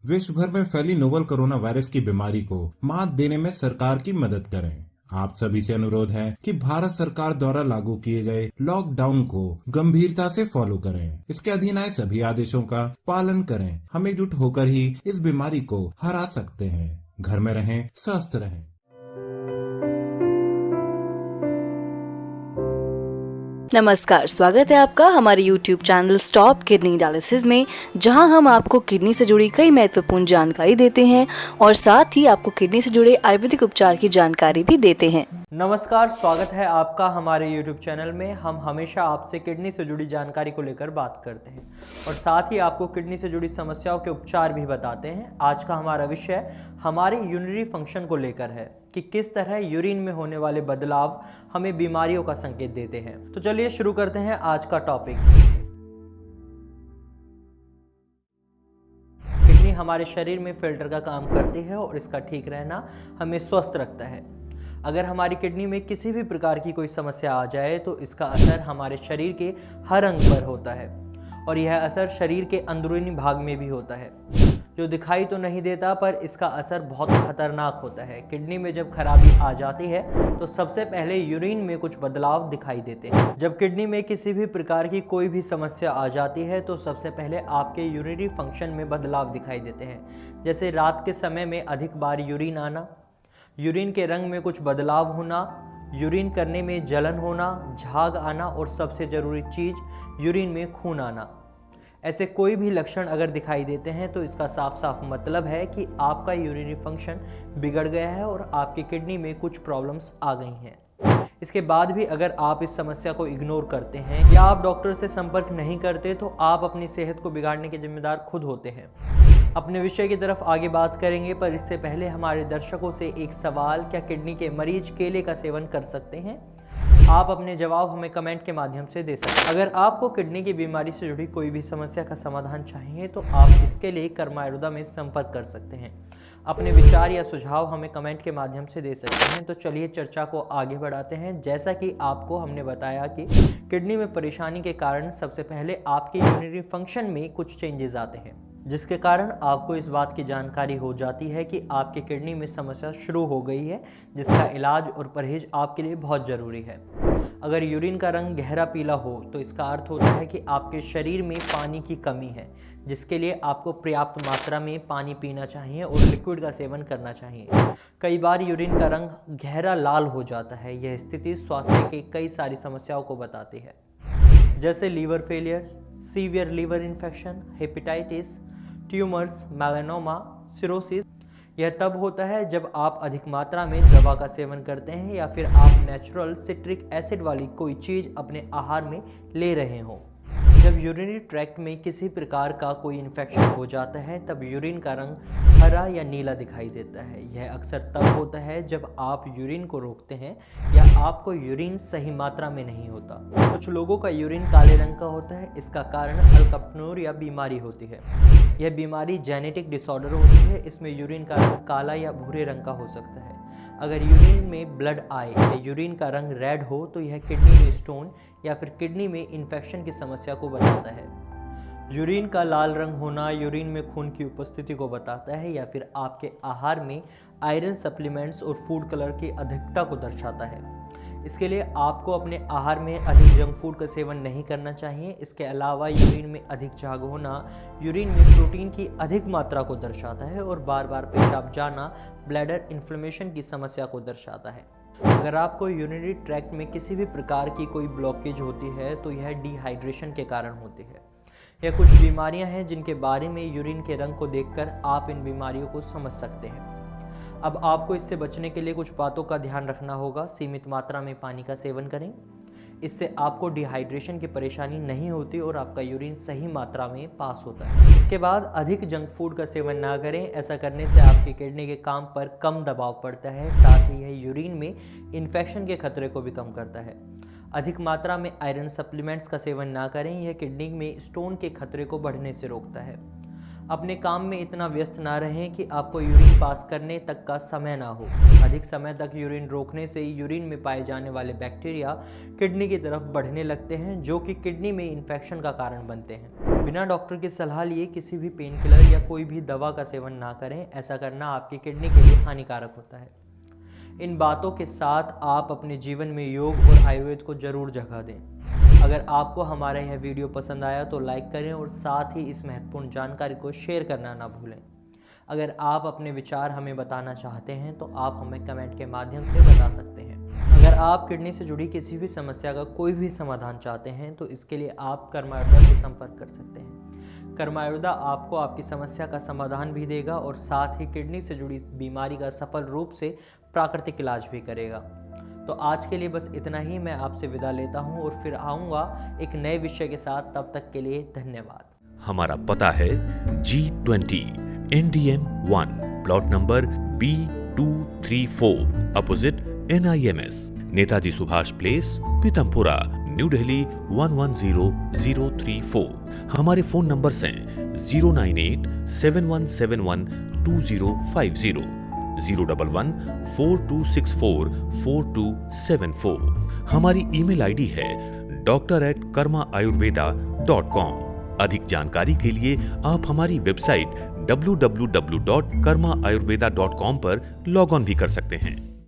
विश्व भर में फैली नोवल कोरोना वायरस की बीमारी को मात देने में सरकार की मदद करें। आप सभी से अनुरोध है कि भारत सरकार द्वारा लागू किए गए लॉकडाउन को गंभीरता से फॉलो करें। इसके अधीन आए सभी आदेशों का पालन करें। हम एकजुट होकर ही इस बीमारी को हरा सकते हैं। घर में रहें, स्वस्थ रहें। नमस्कार, स्वागत है आपका हमारे YouTube channel stop kidney dialysis में, जहां हम आपको किडनी से जुड़ी कई महत्वपूर्ण जानकारी देते हैं और साथ ही आपको किडनी से जुड़े आयुर्वेदिक उपचार की जानकारी भी देते हैं। नमस्कार, स्वागत है आपका हमारे YouTube चैनल में। हम हमेशा आपसे किडनी से जुड़ी जानकारी को लेकर बात करते हैं और साथ ही आपको किडनी से जुड़ी समस्याओं के उपचार भी बताते हैं। आज का हमारा विषय हमारे यूरिनरी फंक्शन को लेकर है कि किस तरह यूरिन में होने वाले बदलाव हमें बीमारियों का संकेत देते हैं। तो चलिए शुरू करते हैं आज का टॉपिक। किडनी हमारे शरीर में फिल्टर का काम करती है और इसका ठीक रहना हमें स्वस्थ रखता है। अगर हमारी किडनी में किसी भी प्रकार की कोई समस्या आ जाए तो इसका असर हमारे शरीर के हर अंग पर होता है और यह असर शरीर के अंदरूनी भाग में भी होता है, जो दिखाई तो नहीं देता पर इसका असर बहुत खतरनाक होता है। किडनी में जब खराबी आ जाती है तो सबसे पहले यूरिन में कुछ बदलाव दिखाई देते हैं। जब किडनी में किसी भी प्रकार की कोई भी समस्या आ जाती है तो सबसे पहले आपके यूरिनरी फंक्शन में बदलाव दिखाई देते हैं, जैसे रात के समय में अधिक बार यूरिन आना, यूरिन के रंग में कुछ बदलाव होना, यूरिन करने में जलन होना, झाग आना और सबसे ज़रूरी चीज़ यूरिन में खून आना। ऐसे कोई भी लक्षण अगर दिखाई देते हैं तो इसका साफ साफ मतलब है कि आपका यूरिनरी फंक्शन बिगड़ गया है और आपकी किडनी में कुछ प्रॉब्लम्स आ गई हैं। इसके बाद भी अगर आप इस समस्या को इग्नोर करते हैं या आप डॉक्टर से संपर्क नहीं करते तो आप अपनी सेहत को बिगाड़ने के जिम्मेदार खुद होते हैं। अपने विषय की तरफ आगे बात करेंगे, पर इससे पहले हमारे दर्शकों से एक सवाल, क्या किडनी के मरीज केले का सेवन कर सकते हैं? आप अपने जवाब हमें कमेंट के माध्यम से दे सकते हैं। अगर आपको किडनी की बीमारी से जुड़ी कोई भी समस्या का समाधान चाहिए तो आप इसके लिए कर्मा आयुर्वेदा में संपर्क कर सकते हैं। अपने विचार या सुझाव हमें कमेंट के माध्यम से दे सकते हैं। तो चलिए चर्चा को आगे बढ़ाते हैं। जैसा कि आपको हमने बताया कि किडनी में परेशानी के कारण सबसे पहले आपके यूरिनरी फंक्शन में कुछ चेंजेस आते हैं, जिसके कारण आपको इस बात की जानकारी हो जाती है कि आपके किडनी में समस्या शुरू हो गई है, जिसका इलाज और परहेज आपके लिए बहुत ज़रूरी है। अगर यूरिन का रंग गहरा पीला हो तो इसका अर्थ होता है कि आपके शरीर में पानी की कमी है, जिसके लिए आपको पर्याप्त मात्रा में पानी पीना चाहिए और लिक्विड का सेवन करना चाहिए। कई बार यूरिन का रंग गहरा लाल हो जाता है। यह स्थिति स्वास्थ्य के कई सारी समस्याओं को बताती है, जैसे liver failure, severe liver infection, hepatitis, tumours, melanoma, cirrhosis. यह तब होता है जब आप अधिक मात्रा में दवा का सेवन करते हैं या फिर आप नेचुरल सिट्रिक एसिड वाली कोई चीज़ अपने आहार में ले रहे हों। जब यूरिनरी ट्रैक्ट में किसी प्रकार का कोई इन्फेक्शन हो जाता है तब यूरिन का रंग हरा या नीला दिखाई देता है। यह अक्सर तब होता है जब आप यूरिन को रोकते हैं या आपको यूरिन सही मात्रा में नहीं होता। कुछ लोगों का यूरिन काले रंग का होता है। इसका कारण अल्कप्टोनुरिया बीमारी होती है। यह बीमारी जेनेटिक डिसऑर्डर होती है। इसमें यूरिन का रंग काला या भूरे रंग का हो सकता है। अगर यूरिन में ब्लड आए या यूरिन का रंग रेड हो तो यह किडनी में स्टोन या फिर किडनी में इन्फेक्शन की समस्या को बताता है। यूरिन का लाल रंग होना यूरिन में खून की उपस्थिति को बताता है या फिर आपके आहार में आयरन सप्लीमेंट्स और फूड कलर की अधिकता को दर्शाता है। इसके लिए आपको अपने आहार में अधिक जंक फूड का सेवन नहीं करना चाहिए। इसके अलावा यूरिन में अधिक झाग होना यूरिन में प्रोटीन की अधिक मात्रा को दर्शाता है और बार बार पेशाब जाना ब्लैडर इन्फ्लेमेशन की समस्या को दर्शाता है। अगर आपको यूरिनरी ट्रैक्ट में किसी भी प्रकार की कोई ब्लॉकेज होती है तो यह डिहाइड्रेशन के कारण होती है। यह कुछ बीमारियां हैं जिनके बारे में यूरिन के रंग को देखकर आप इन बीमारियों को समझ सकते हैं। अब आपको इससे बचने के लिए कुछ बातों का ध्यान रखना होगा। सीमित मात्रा में पानी का सेवन करें, इससे आपको डिहाइड्रेशन की परेशानी नहीं होती और आपका यूरिन सही मात्रा में पास होता है। इसके बाद अधिक जंक फूड का सेवन ना करें। ऐसा करने से आपकी किडनी के काम पर कम दबाव पड़ता है, साथ ही यह यूरिन में इन्फेक्शन के खतरे को भी कम करता है। अधिक मात्रा में आयरन सप्लीमेंट्स का सेवन ना करें। यह किडनी में स्टोन के खतरे को बढ़ने से रोकता है। अपने काम में इतना व्यस्त ना रहें कि आपको यूरिन पास करने तक का समय ना हो। अधिक समय तक यूरिन रोकने से यूरिन में पाए जाने वाले बैक्टीरिया किडनी की तरफ बढ़ने लगते हैं, जो कि किडनी में इन्फेक्शन का कारण बनते हैं। बिना डॉक्टर की सलाह लिए किसी भी पेन किलर या कोई भी दवा का सेवन ना करें। ऐसा करना आपकी किडनी के लिए हानिकारक होता है। इन बातों के साथ आप अपने जीवन में योग और आयुर्वेद को जरूर जगह दें। अगर आपको हमारा यह वीडियो पसंद आया तो लाइक करें और साथ ही इस महत्वपूर्ण जानकारी को शेयर करना ना भूलें। अगर आप अपने विचार हमें बताना चाहते हैं तो आप हमें कमेंट के माध्यम से बता सकते हैं। अगर आप किडनी से जुड़ी किसी भी समस्या का कोई भी समाधान चाहते हैं तो इसके लिए आप कर्मा आयुर्वेदा से संपर्क कर सकते हैं। कर्मा आयुर्वेदा आपको आपकी समस्या का समाधान भी देगा और साथ ही किडनी से जुड़ी बीमारी का सफल रूप से प्राकृतिक इलाज भी करेगा। तो आज के लिए बस इतना ही। मैं आपसे विदा लेता हूं और फिर आऊँगा एक नए विषय के साथ। तब तक के लिए धन्यवाद। हमारा पता है G20 NDM 1 plot number B234 opposite NIMS Netaji Subhash place Pitampura new Delhi 110034। हमारे फोन नंबर्स हैं 09871712050 01142644274। हमारी ईमेल आईडी है doctor@karmaayurveda.com। अधिक जानकारी के लिए आप हमारी वेबसाइट www.karmaayurveda.com पर लॉग ऑन भी कर सकते हैं।